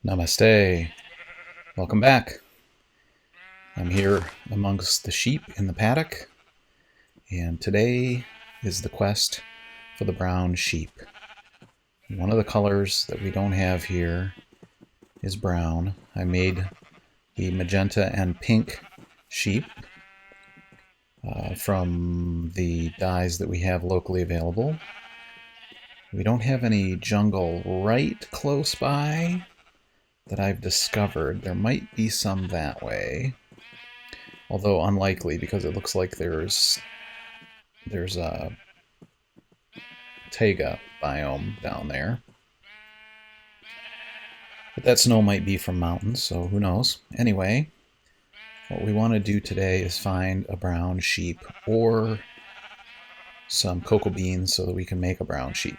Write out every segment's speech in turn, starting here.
Namaste. Welcome back. I'm here amongst the sheep in the paddock, and today is the quest for the brown sheep. One of the colors that we don't have here is brown. I made the magenta and pink sheep from the dyes that we have locally available. We don't have any jungle right close by that I've discovered. There might be some that way, although unlikely because it looks like there's a taiga biome down there. But that snow might be from mountains, so who knows. Anyway, what we want to do today is find a brown sheep or some cocoa beans so that we can make a brown sheep.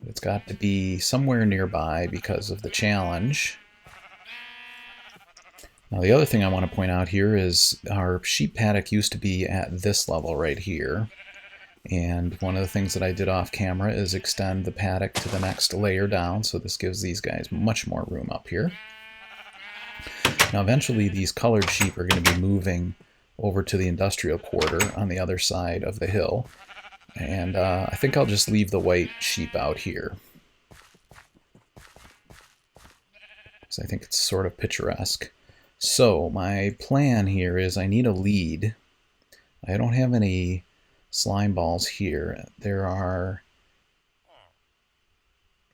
But it's got to be somewhere nearby because of the challenge. Now the other thing I want to point out here is our sheep paddock used to be at this level right here. And one of the things that I did off camera is extend the paddock to the next layer down, so this gives these guys much more room up here. Now eventually these colored sheep are going to be moving over to the industrial quarter on the other side of the hill. And I think I'll just leave the white sheep out here, because I think it's sort of picturesque. So my plan here is I need a lead. I don't have any slime balls here. There are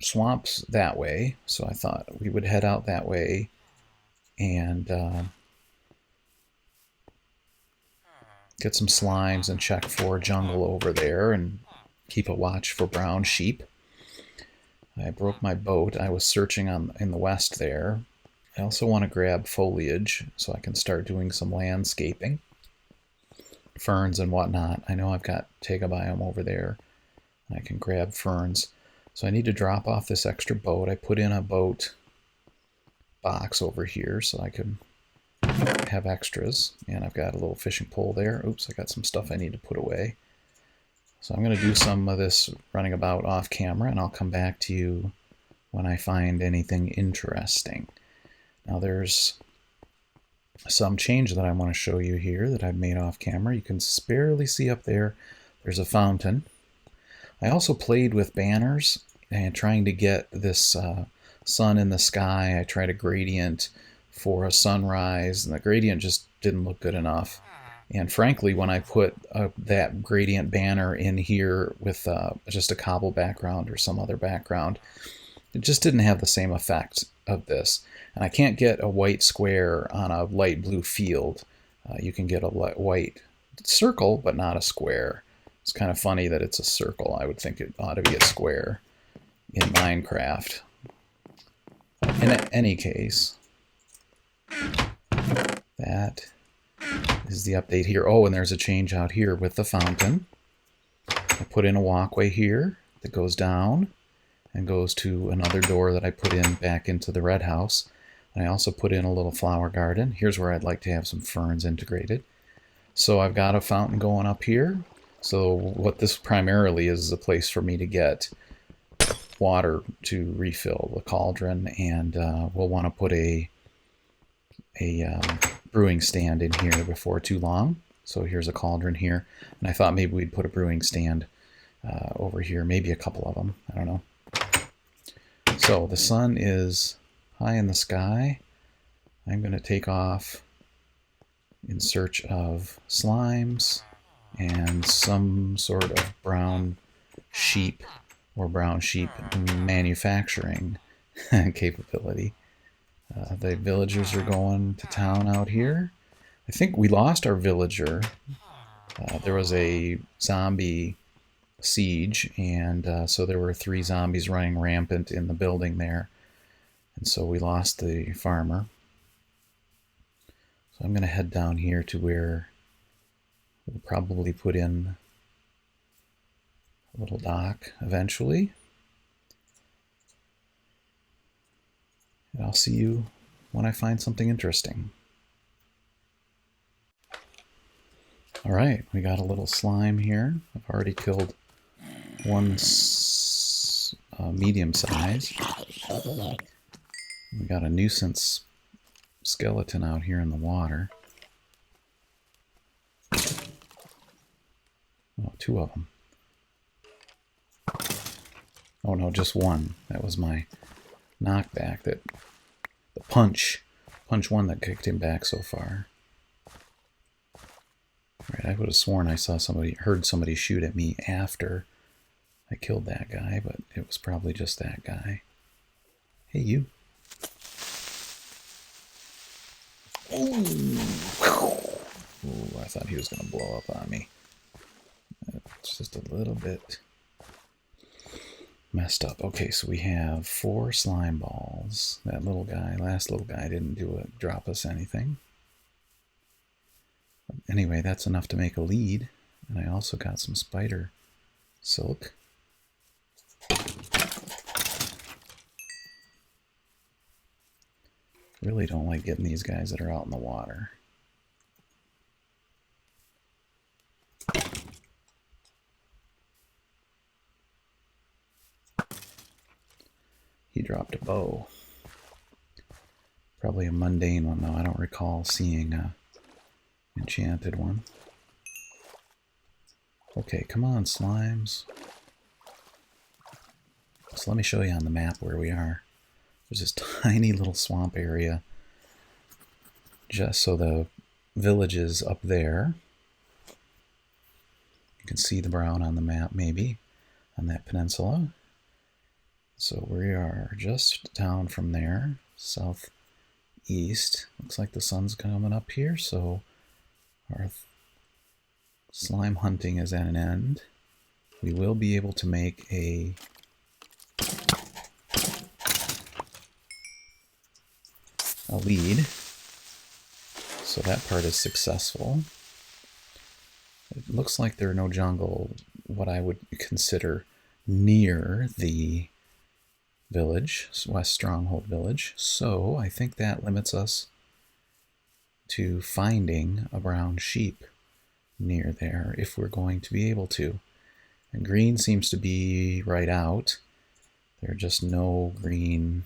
swamps that way, so I thought we would head out that way and get some slimes and check for jungle over there and keep a watch for brown sheep. I broke my boat. I was searching in the west there. I also want to grab foliage so I can start doing some landscaping, ferns and whatnot. I know I've got taiga biome over there. I can grab ferns. So I need to drop off this extra boat. I put in a boat box over here so I can have extras. And I've got a little fishing pole there. Oops, I got some stuff I need to put away. So I'm going to do some of this running about off camera, and I'll come back to you when I find anything interesting. Now there's some change that I want to show you here that I've made off camera. You can barely see up there. There's a fountain. I also played with banners and trying to get this sun in the sky. I tried a gradient for a sunrise, and the gradient just didn't look good enough. And frankly, when I put that gradient banner in here with just a cobble background or some other background, it just didn't have the same effect of this. And I can't get a white square on a light blue field. You can get a white circle, but not a square. It's kind of funny that it's a circle. I would think it ought to be a square in Minecraft. In any case, that is the update here. Oh, and there's a change out here with the fountain. I put in a walkway here that goes down and goes to another door that I put in back into the red house. And I also put in a little flower garden. Here's where I'd like to have some ferns integrated. So I've got a fountain going up here. So what this primarily is a place for me to get water to refill the cauldron, and we'll want to put a brewing stand in here before too long. So here's a cauldron here, and I thought maybe we'd put a brewing stand over here, maybe a couple of them, I don't know. So the sun is high in the sky. I'm going to take off in search of slimes and some sort of brown sheep or brown sheep manufacturing capability. The villagers are going to town out here. I think we lost our villager. There was a zombie siege, and so there were 3 zombies running rampant in the building there. And so we lost the farmer. So I'm going to head down here to where we'll probably put in a little dock eventually. And I'll see you when I find something interesting. All right, we got a little slime here. I've already killed one medium size. We got a nuisance skeleton out here in the water. Oh, two of them. Oh no, just one. That was my knockback. The punch one that kicked him back so far. Right, I would have sworn I heard somebody shoot at me after I killed that guy, but it was probably just that guy. Hey, you. Ooh, I thought he was going to blow up on me. It's just a little bit messed up. Okay, so we have 4 slime balls. That last little guy didn't drop us anything. Anyway, that's enough to make a lead. And I also got some spider silk. Really don't like getting these guys that are out in the water. He dropped a bow. Probably a mundane one, though. I don't recall seeing a enchanted one. Okay, come on, slimes. So let me show you on the map where we are. There's this tiny little swamp area. Just so the village is up there. You can see the brown on the map, maybe, on that peninsula. So we are just down from there, southeast. Looks like the sun's coming up here, so our slime hunting is at an end. We will be able to make a lead. So that part is successful. It looks like there are no jungle, what I would consider near the village, West Stronghold Village. So I think that limits us to finding a brown sheep near there if we're going to be able to. And green seems to be right out. There are just no green.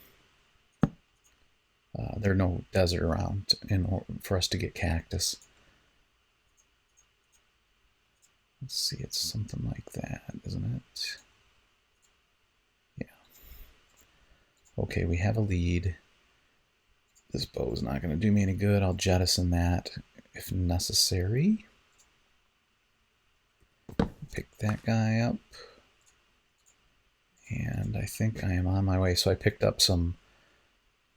There are no desert around for us to get cactus. Let's see, it's something like that, isn't it? Yeah. Okay, we have a lead. This bow's not going to do me any good. I'll jettison that if necessary. Pick that guy up. And I think I am on my way. So I picked up some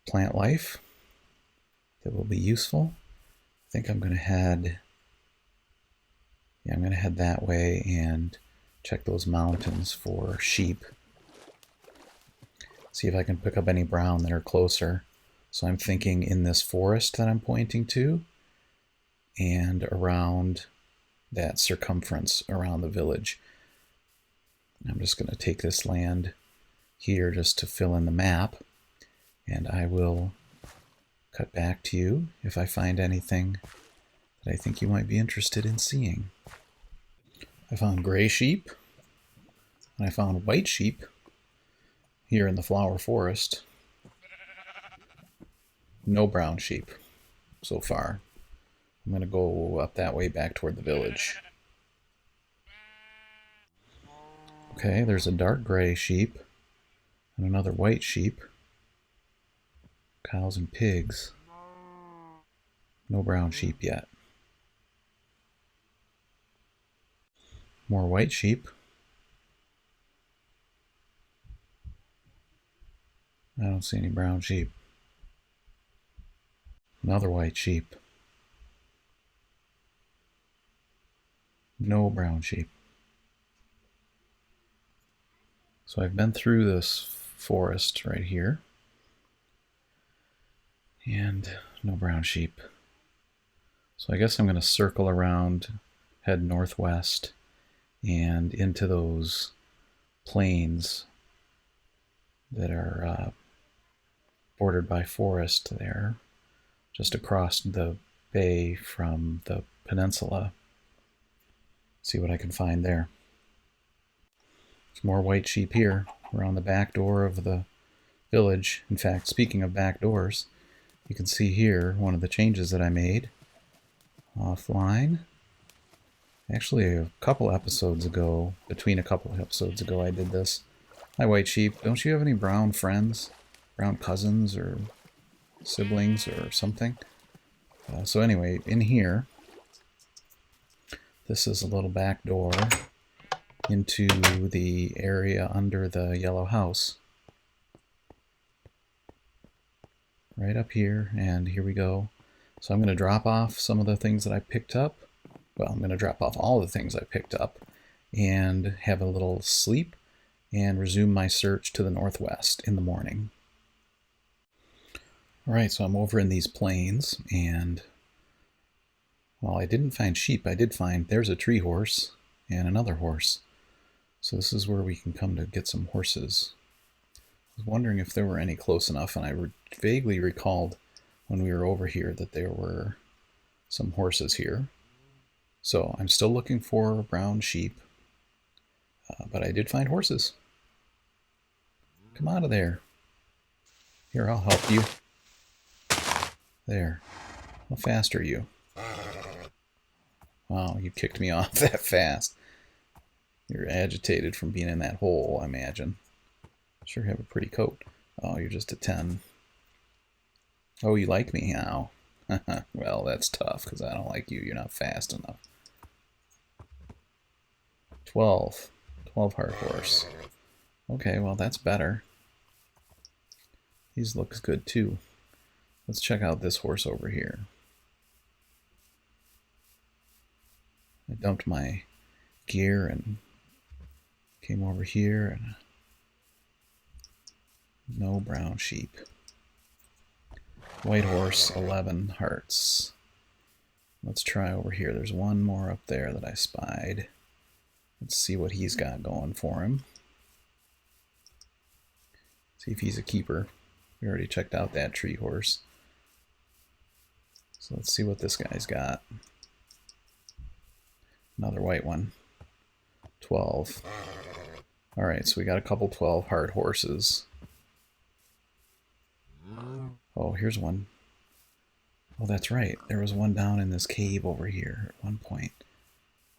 plant life that will be useful. I think I'm going to head... Yeah, I'm going to head that way and check those mountains for sheep. See if I can pick up any brown that are closer. So I'm thinking in this forest that I'm pointing to and around that circumference around the village. I'm just going to take this land here just to fill in the map, and I will cut back to you if I find anything that I think you might be interested in seeing. I found gray sheep, and I found white sheep here in the flower forest. No brown sheep so far. I'm going to go up that way back toward the village. Okay, there's a dark gray sheep and another white sheep. Cows and pigs. No brown sheep yet. More white sheep. I don't see any brown sheep. Another white sheep. No brown sheep. So I've been through this forest right here. And no brown sheep. So I guess I'm going to circle around, head northwest, and into those plains that are bordered by forest there, just across the bay from the peninsula. See what I can find there. There's more white sheep here. We're on the back door of the village. In fact, speaking of back doors, you can see here one of the changes that I made offline. Actually, a couple episodes ago, between a couple episodes ago, I did this. Hi, White Sheep. Don't you have any brown friends? Brown cousins or siblings or something? So anyway, in here, this is a little back door into the area under the yellow house. Right up here, and here we go. So I'm going to drop off some of the things that I picked up. Well, I'm going to drop off all the things I picked up and have a little sleep and resume my search to the northwest in the morning. Alright, so I'm over in these plains, and while I didn't find sheep, I did find there's a tree horse and another horse. So this is where we can come to get some horses. I was wondering if there were any close enough, and I vaguely recalled when we were over here that there were some horses here. So I'm still looking for brown sheep, but I did find horses. Come out of there. Here, I'll help you. There. How fast are you? Wow, you kicked me off that fast. You're agitated from being in that hole, I imagine. Sure have a pretty coat. Oh, you're just a 10. Oh, you like me now? Well, that's tough, because I don't like you. You're not fast enough. 12. 12 heart horse. Okay, well, that's better. These looks good, too. Let's check out this horse over here. I dumped my gear and came over here, and no brown sheep. White horse, 11 hearts. Let's try over here. There's one more up there that I spied. Let's see what he's got going for him. See if he's a keeper. We already checked out that tree horse. So let's see what this guy's got. Another white one. 12. Alright, so we got a couple 12 heart horses. Oh, here's one. Oh, that's right. There was one down in this cave over here at one point. I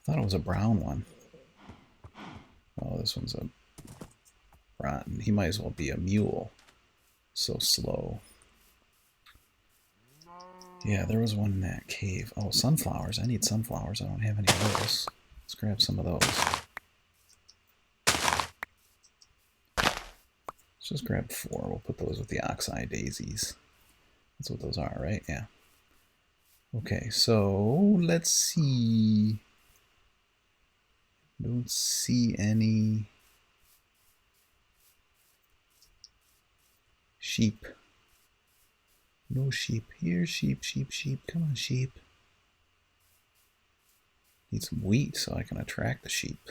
thought it was a brown one. Oh, this one's a rotten. He might as well be a mule. So slow. Yeah, there was one in that cave. Oh, sunflowers. I need sunflowers. I don't have any of those. Let's grab some of those. Let's just grab 4. We'll put those with the oxeye daisies. That's what those are, right? Yeah. Okay, so let's see. Don't see any sheep. No sheep. Here, sheep, sheep, sheep. Come on, sheep. Need some wheat so I can attract the sheep.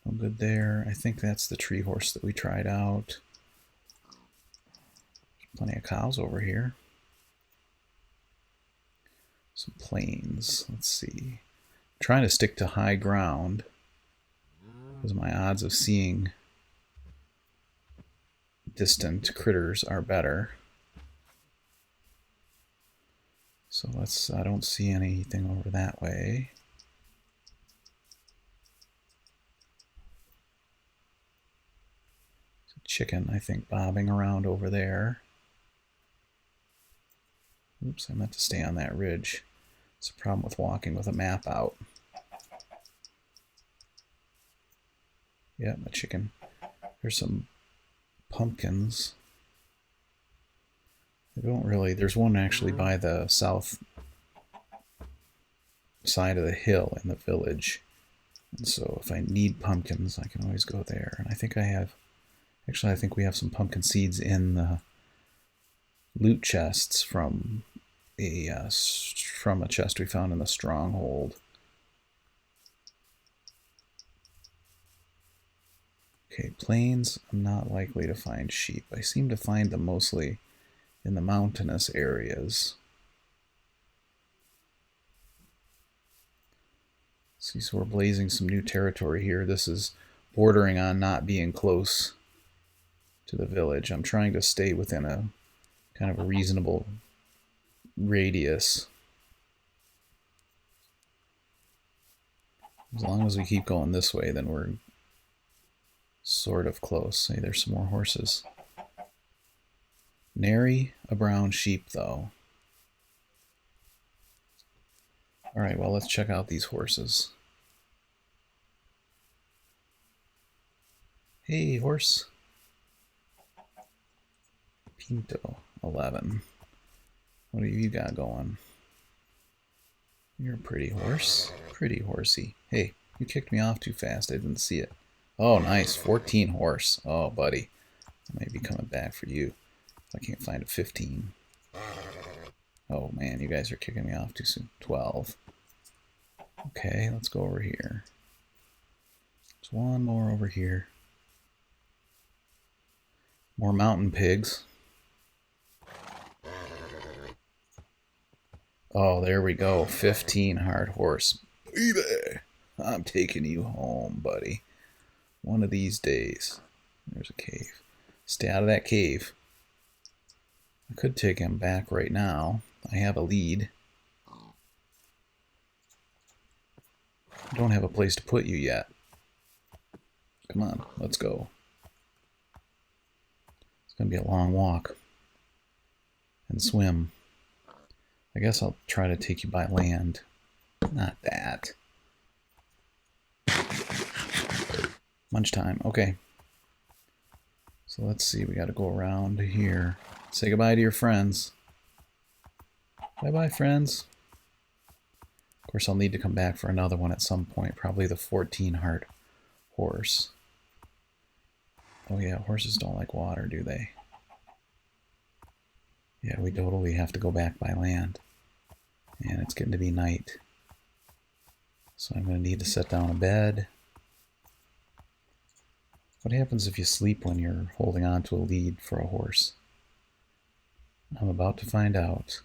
No good there. I think that's the tree horse that we tried out. There's plenty of cows over here. Some plains. Let's see. I'm trying to stick to high ground because my odds of seeing distant critters are better. So I don't see anything over that way. There's a chicken, I think, bobbing around over there. Oops, I meant to stay on that ridge. It's a problem with walking with a map out. Yeah, my chicken. There's some pumpkins. I don't really... There's one actually by the south side of the hill in the village. And so if I need pumpkins, I can always go there. And I think I have... Actually, I think we have some pumpkin seeds in the loot chests from a chest we found in the Stronghold. Okay, plains, I'm not likely to find sheep. I seem to find them mostly in the mountainous areas. See, so we're blazing some new territory here. This is bordering on not being close to the village. I'm trying to stay within a kind of a reasonable radius. As long as we keep going this way, then we're sort of close. Hey, there's some more horses. Nary a brown sheep, though. Alright, well, let's check out these horses. Hey, horse. Pinto, 11. What have you got going? You're a pretty horse. Pretty horsey. Hey, you kicked me off too fast. I didn't see it. Oh, nice. 14 horse. Oh, buddy. I may be coming back for you. I can't find a 15. Oh, man, you guys are kicking me off too soon. 12. Okay, let's go over here. There's one more over here. More mountain pigs. Oh, there we go. 15 hard horse. Baby! I'm taking you home, buddy. One of these days. There's a cave. Stay out of that cave. I could take him back right now. I have a lead. I don't have a place to put you yet. Come on, let's go. It's going to be a long walk. And swim. I guess I'll try to take you by land. Not that. Lunchtime. Okay. So let's see. We got to go around here. Say goodbye to your friends. Bye-bye, friends. Of course, I'll need to come back for another one at some point. Probably the 14 heart horse. Oh yeah, horses don't like water, do they? Yeah, we totally have to go back by land. And it's getting to be night. So I'm going to need to set down a bed. What happens if you sleep when you're holding on to a lead for a horse? I'm about to find out.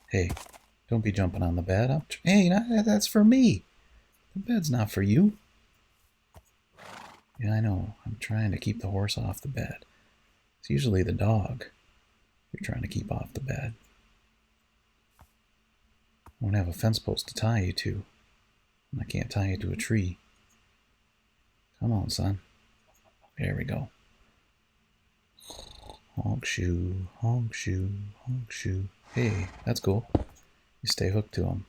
Hey, don't be jumping on the bed. Hey, that's for me. The bed's not for you. Yeah, I know. I'm trying to keep the horse off the bed. It's usually the dog you're trying to keep off the bed. I don't have a fence post to tie you to. And I can't tie you to a tree. Come on, son. There we go. Honk shoe, honk shoe, honk shoe. Hey, that's cool. You stay hooked to him.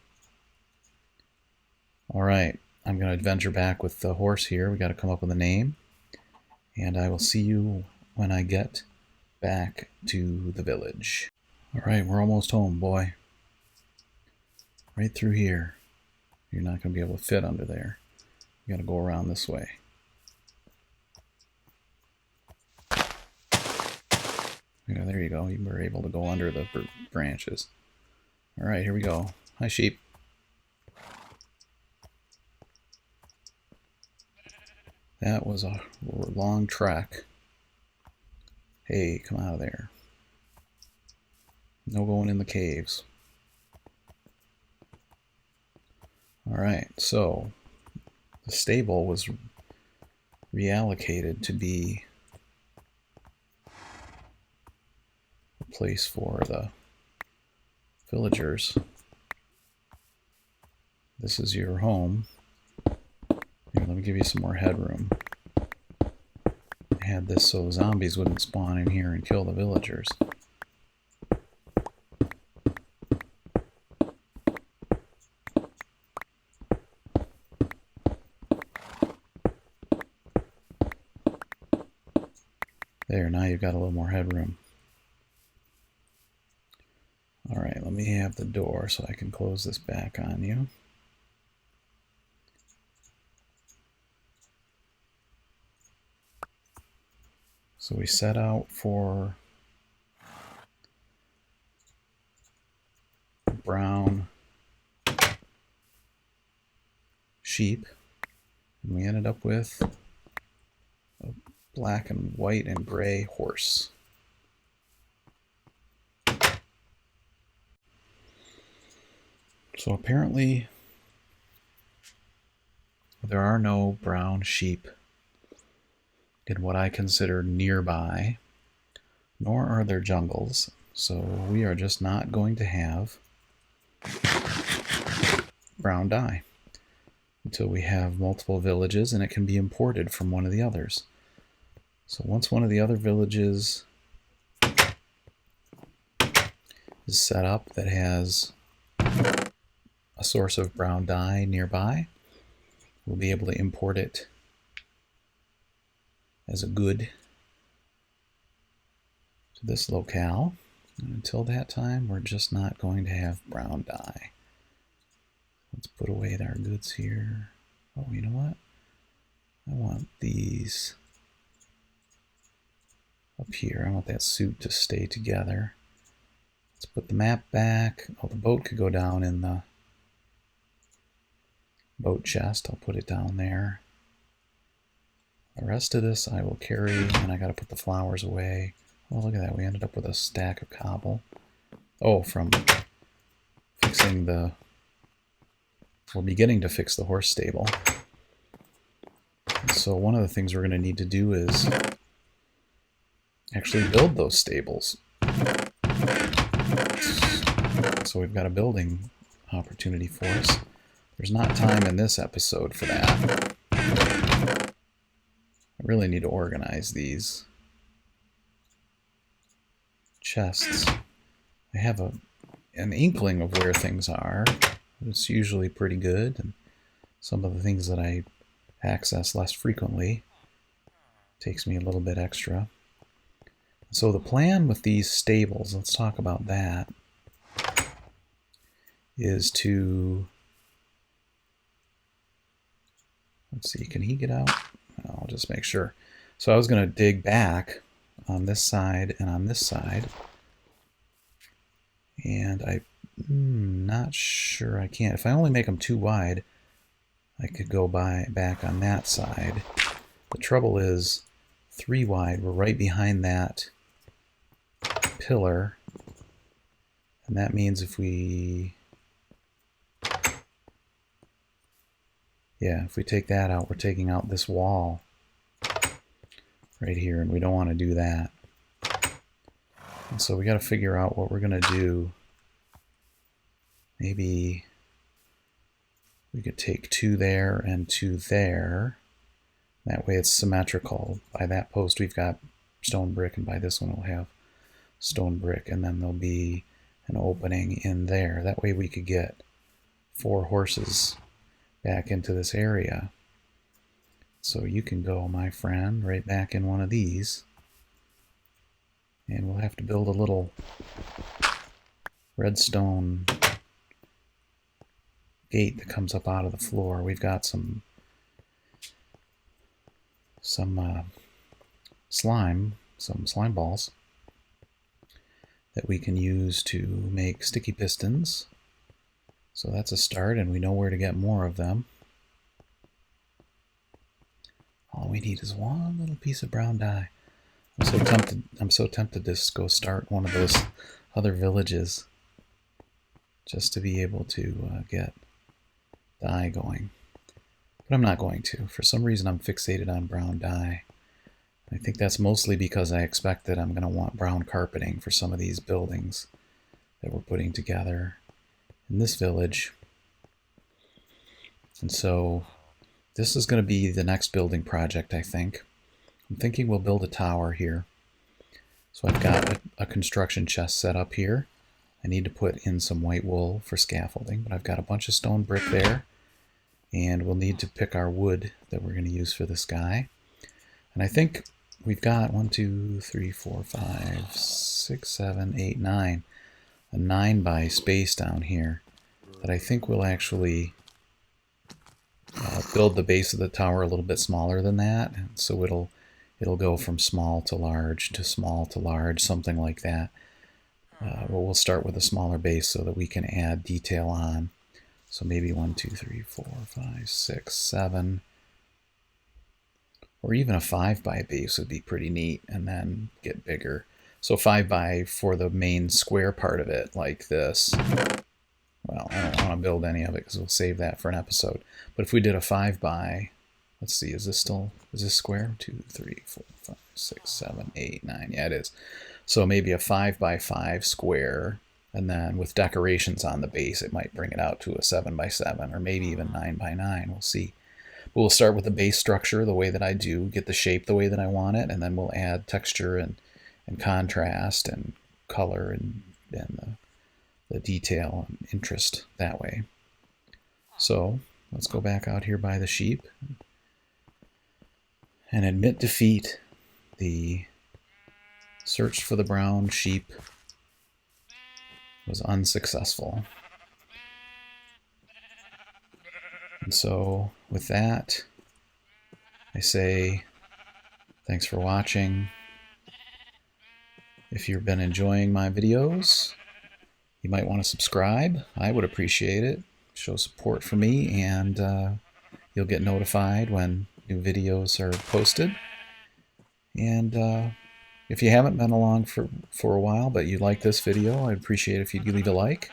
Alright, I'm going to adventure back with the horse here. We got to come up with a name. And I will see you when I get back to the village. Alright, we're almost home, boy. Right through here. You're not going to be able to fit under there. You got to go around this way. Yeah, there you go. You were able to go under the branches. Alright, here we go. Hi, sheep. That was a long trek. Hey, come out of there. No going in the caves. Alright, so the stable was reallocated to be a place for the villagers. This is your home. Here, let me give you some more headroom. I had this so zombies wouldn't spawn in here and kill the villagers. There, now you've got a little more headroom. Alright, let me have the door so I can close this back on you. So we set out for brown sheep, and we ended up with a black and white and gray horse. So apparently there are no brown sheep in what I consider nearby, nor are there jungles. So we are just not going to have brown dye until we have multiple villages and it can be imported from one of the others. So once one of the other villages is set up that has a source of brown dye nearby, we'll be able to import it as a good to this locale. And until that time, we're just not going to have brown dye. Let's put away our goods here. Oh, you know what? I want these up here. I want that suit to stay together. Let's put the map back. Oh, the boat could go down in the boat chest. I'll put it down there. The rest of this I will carry, and I got to put the flowers away. Oh, look at that. We ended up with a stack of cobble. Oh, from fixing the... We're beginning to fix the horse stable. So one of the things we're going to need to do is actually build those stables. So we've got a building opportunity for us. There's not time in this episode for that. I really need to organize these chests. I have an inkling of where things are. It's usually pretty good, and some of the things that I access less frequently takes me a little bit extra. So the plan with these stables, let's talk about that, is to... Let's see, can he get out? I'll just make sure. So I was going to dig back on this side and on this side, and I'm not sure I can. If I only make them too wide, I could go back on that side. The trouble is 3 wide. We're right behind that pillar, and that means if we take that out, we're taking out this wall right here, and we don't want to do that. And so we got to figure out what we're going to do. Maybe we could take 2 there and 2 there. That way it's symmetrical. By that post we've got stone brick, and by this one we'll have stone brick, and then there'll be an opening in there. That way we could get 4 horses back into this area. So you can go, my friend, right back in one of these. And we'll have to build a little redstone gate that comes up out of the floor. We've got some slime balls that we can use to make sticky pistons. So that's a start, and we know where to get more of them. All we need is one little piece of brown dye. I'm so tempted to just go start one of those other villages just to be able to get dye going. But I'm not going to. For some reason I'm fixated on brown dye. I think that's mostly because I expect that I'm going to want brown carpeting for some of these buildings that we're putting together in this village. And so this is going to be the next building project, I think. I'm thinking we'll build a tower here. So I've got a construction chest set up here. I need to put in some white wool for scaffolding, but I've got a bunch of stone brick there, and we'll need to pick our wood that we're going to use for this guy. And I think we've got 1, 2, 3, 4, 5, 6, 7, 8, 9. A 9 by space down here that I think will actually build the base of the tower a little bit smaller than that, and so it'll go from small to large to small to large, something like that. We'll start with a smaller base so that we can add detail on. So maybe 1, 2, 3, 4, 5, 6, 7, or even a 5 by base would be pretty neat, and then get bigger. So 5 by for the main square part of it, like this. well, I don't want to build any of it because we'll save that for an episode. But if we did a 5 by, let's see, is this square? 2, 3, 4, 5, 6, 7, 8, 9. Yeah, it is. So maybe a 5 by 5 square, and then with decorations on the base, it might bring it out to a 7 by 7, or maybe even 9 by 9. We'll see. We'll start with the base structure the way that I do, get the shape the way that I want it, and then we'll add texture and contrast and color and the detail and interest that way. So let's go back out here by the sheep and admit defeat. The search for the brown sheep was unsuccessful. And so with that, I say thanks for watching. If you've been enjoying my videos, you might want to subscribe. I would appreciate it. Show support for me, and you'll get notified when new videos are posted. And if you haven't been along for a while, but you like this video, I'd appreciate it if you'd leave a like.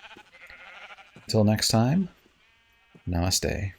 Until next time, namaste.